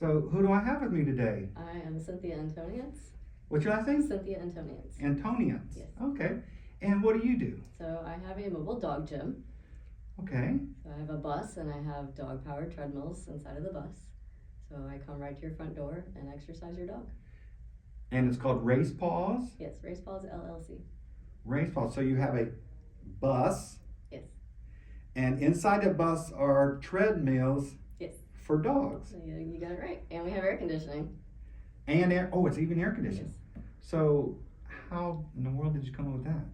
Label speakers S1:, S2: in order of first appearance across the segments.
S1: So who do I have with me today?
S2: I am Cynthia Antonyants.
S1: What's your last name?
S2: Cynthia Antonyants.
S1: Antonians.
S2: Yes.
S1: Okay. And what do you do?
S2: So I have a mobile dog gym.
S1: Okay.
S2: So I have a bus and I have dog-powered treadmills inside of the bus. So I come right to your front door and exercise your dog.
S1: And it's called Race Paws?
S2: Yes, Paws LLC.
S1: Race Paws. So you have a bus.
S2: Yes.
S1: And inside the bus are treadmills.
S2: Yes.
S1: For dogs.
S2: So you got it right. And we have air conditioning.
S1: And it's even air conditioning.
S2: Yes.
S1: So how in the world did you come up with that?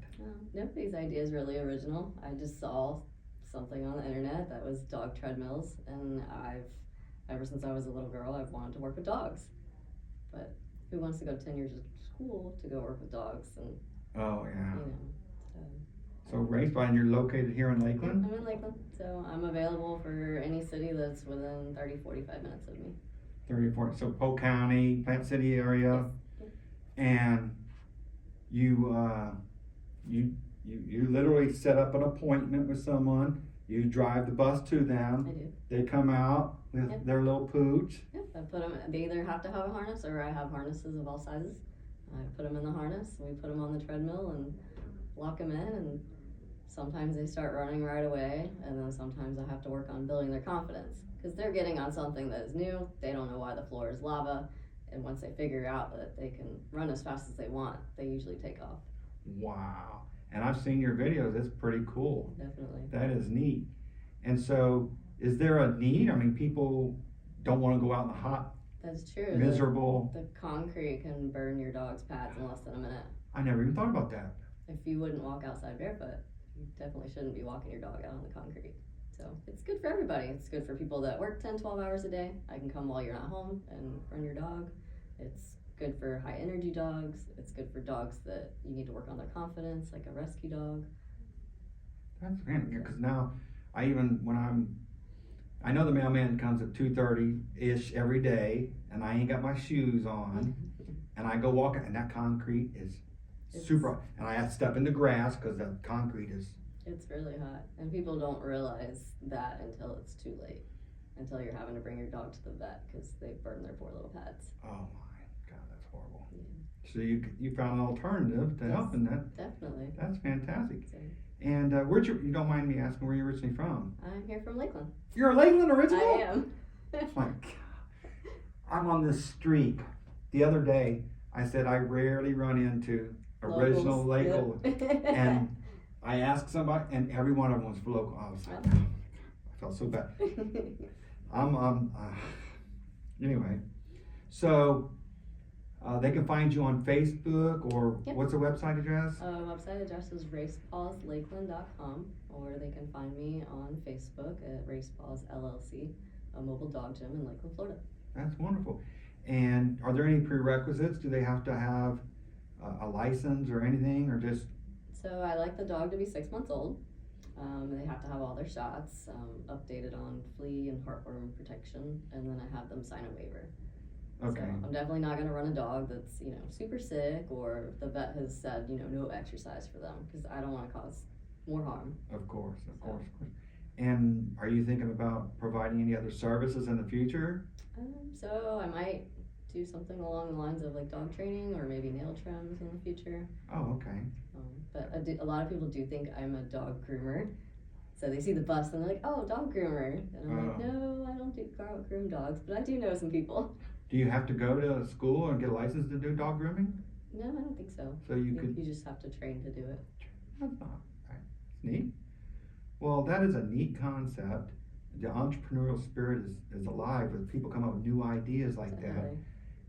S2: Nobody's idea is really original. I just saw something on the internet that was dog treadmills, and ever since I was a little girl, I've wanted to work with dogs. But who wants to go 10 years of school to go work with dogs? And
S1: Oh yeah.
S2: you know.
S1: So Race Paws, and you're located here in Lakeland?
S2: I'm in Lakeland, so I'm available for any city that's within 30-45 minutes of me.
S1: 30 or 40. So Polk County, Plant City area.
S2: Yes.
S1: And you literally set up an appointment with someone. You drive the bus to them.
S2: I do.
S1: They come out with
S2: Yep.
S1: their little pooch.
S2: Yep, I put them. They either have to have a harness, or I have harnesses of all sizes. I put them in the harness. We put them on the treadmill and lock them in. And sometimes they start running right away, and then sometimes I have to work on building their confidence because they're getting on something that is new. They don't know why the floor is lava, and once they figure out that they can run as fast as they want, they usually take off.
S1: Wow. And I've seen your videos. It's pretty cool.
S2: Definitely.
S1: That is neat. And so, is there a need? I mean, people don't want to go out in the hot,
S2: That's true.
S1: miserable.
S2: The concrete can burn your dog's pads in less than a minute.
S1: I never even thought about that.
S2: If you wouldn't walk outside barefoot, you definitely shouldn't be walking your dog out on the concrete. So it's good for everybody. It's good for people that work 10-12 hours a day. I can come while you're not home and run your dog. It's good for high energy dogs. It's good for dogs that you need to work on their confidence, like a rescue dog.
S1: That's great, because now I know the mailman comes at 2:30-ish every day, and I ain't got my shoes on, and I go walking, and that concrete is super, and I have to step in the grass because the concrete is.
S2: It's really hot, and people don't realize that until it's too late, until you're having to bring your dog to the vet because they burned their poor little pads.
S1: Oh my God, that's horrible.
S2: Yeah.
S1: So you found an alternative to
S2: Yes,
S1: helping that.
S2: Definitely.
S1: That's fantastic.
S2: So,
S1: And you don't mind me asking where you're originally from?
S2: I'm here from Lakeland.
S1: You're a Lakeland original?
S2: I am.
S1: My God. I'm on this streak. The other day, I said I rarely run into original
S2: Locals,
S1: Lakeland.
S2: yep.
S1: And I asked somebody, and every one of them was local. I was like, I felt so bad. Anyway, so they can find you on Facebook, or
S2: Yep.
S1: what's the website address?
S2: Website address is racepawslakeland.com, or they can find me on Facebook at Race Paws LLC, a mobile dog gym in Lakeland, Florida.
S1: That's wonderful. And are there any prerequisites? Do they have to have a license or anything, or just?
S2: So I like the dog to be 6 months old. They have to have all their shots updated on flea and heartworm protection, and then I have them sign a waiver.
S1: Okay.
S2: So I'm definitely not going to run a dog that's super sick, or the vet has said no exercise for them, because I don't want to cause more harm.
S1: Of course. And are you thinking about providing any other services in the future?
S2: So I might do something along the lines of like dog training, or maybe nail trims in the future.
S1: Oh, okay.
S2: But a lot of people do think I'm a dog groomer. So they see the bus and they're like, "Oh, dog groomer." And I'm like, "No, I don't do groom dogs, but I do know some people."
S1: Do you have to go to school and get a license to do dog grooming?
S2: No, I don't think so.
S1: So you could.
S2: You just have to train to do it.
S1: That's not right. It's neat. Well, that is a neat concept. The entrepreneurial spirit is alive with people come up with new ideas like
S2: Definitely.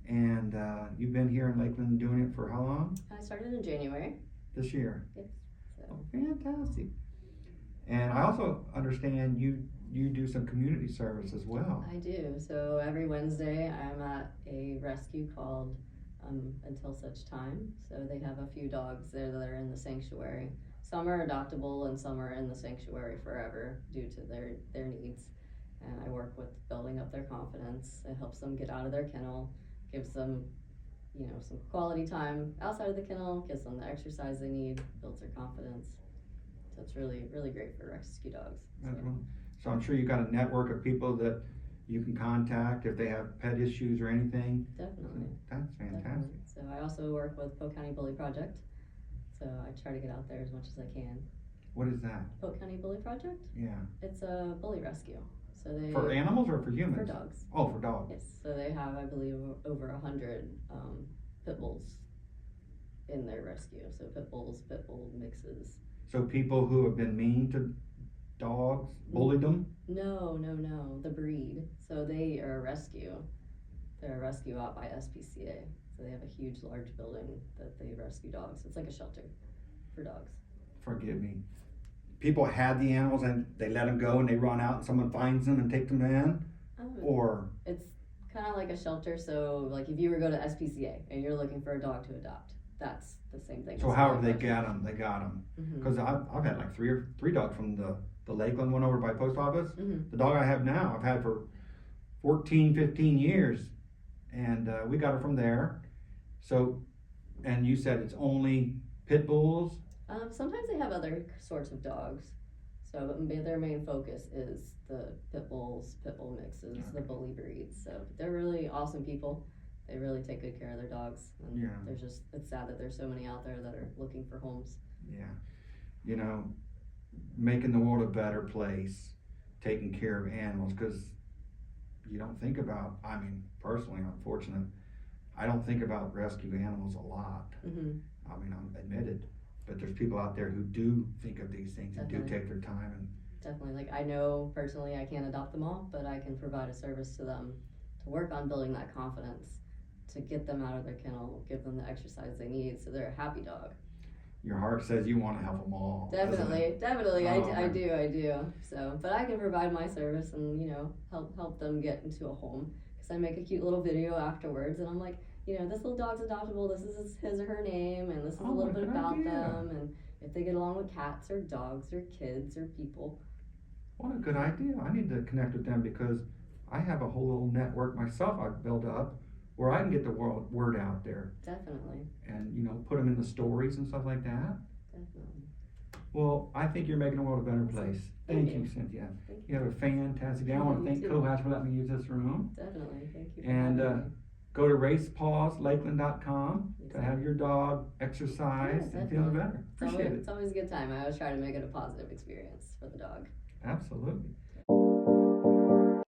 S1: that. And you've been here in Lakeland doing it for how long?
S2: I started in January.
S1: This year.
S2: Yes. So.
S1: Oh, fantastic. And I also understand you do some community service as well.
S2: I do. So every Wednesday I'm at a rescue called Until Such Time. So they have a few dogs there that are in the sanctuary. Some are adoptable and some are in the sanctuary forever due to their needs. And I work with building up their confidence. It helps them get out of their kennel, gives them some quality time outside of the kennel, gives them the exercise they need, builds their confidence. So it's really, really great for rescue dogs.
S1: So I'm sure you've got a network of people that you can contact if they have pet issues or anything.
S2: Definitely.
S1: That's fantastic.
S2: Definitely. So I also work with Polk County Bully Project. So I try to get out there as much as I can.
S1: What is that?
S2: Polk County Bully Project?
S1: Yeah.
S2: It's a bully rescue. So they
S1: For animals or for humans?
S2: For dogs.
S1: Oh, for dogs.
S2: Yes. So they have, I believe, over 100 pit bulls in their rescue. So pit bulls, pit bull mixes.
S1: So people who have been mean to dogs bullied them?
S2: No. The breed. So they are a rescue. They're a rescue out by SPCA. So they have a huge, large building that they rescue dogs. It's like a shelter for dogs.
S1: Forgive me. People had the animals and they let them go and they run out and someone finds them and takes them in? Or?
S2: It's kind of like a shelter. So like if you were to go to SPCA and you're looking for a dog to adopt, that's the same thing.
S1: So however they get them, they got them. Because I've had like three dogs from the Lakeland one over by post office. The dog I have now, I've had for 14, 15 years. And we got her from there. So, and you said it's only pit bulls?
S2: Sometimes they have other sorts of dogs. So but their main focus is the pit bulls, pit bull mixes, the bully breeds. So they're really awesome people. They really take good care of their dogs. And there's just, it's sad that there's so many out there that are looking for homes.
S1: Yeah. You know, making the world a better place, taking care of animals, because you don't think about, I mean, personally, I'm fortunate, I don't think about rescue animals a lot. I mean, I'm admitted, but there's people out there who do think of these things and do take their time. And
S2: definitely, like I know personally I can't adopt them all, but I can provide a service to them to work on building that confidence, to get them out of their kennel, give them the exercise they need so they're a happy dog.
S1: Your heart says you want to help them all.
S2: Definitely, I do. So, but I can provide my service and, you know, help them get into a home. Because I make a cute little video afterwards and I'm like, you know, this little dog's adoptable, this is his or her name, and this is a little bit about them, and if they get along with cats or dogs or kids or people.
S1: What a good idea. I need to connect with them because I have a whole little network myself I've built up where I can get the word out there.
S2: Definitely.
S1: And, you know, put them in the stories and stuff like that.
S2: Definitely.
S1: Well, I think you're making the world a better place. Thank you, Cynthia. You have a fantastic day. I want to thank Cohash for letting me use this room.
S2: Definitely. Thank you.
S1: And go to racepawslakeland.com to have your dog exercise and feel better. Appreciate it.
S2: It's always a good time. I always try to make it a positive experience for the dog.
S1: Absolutely.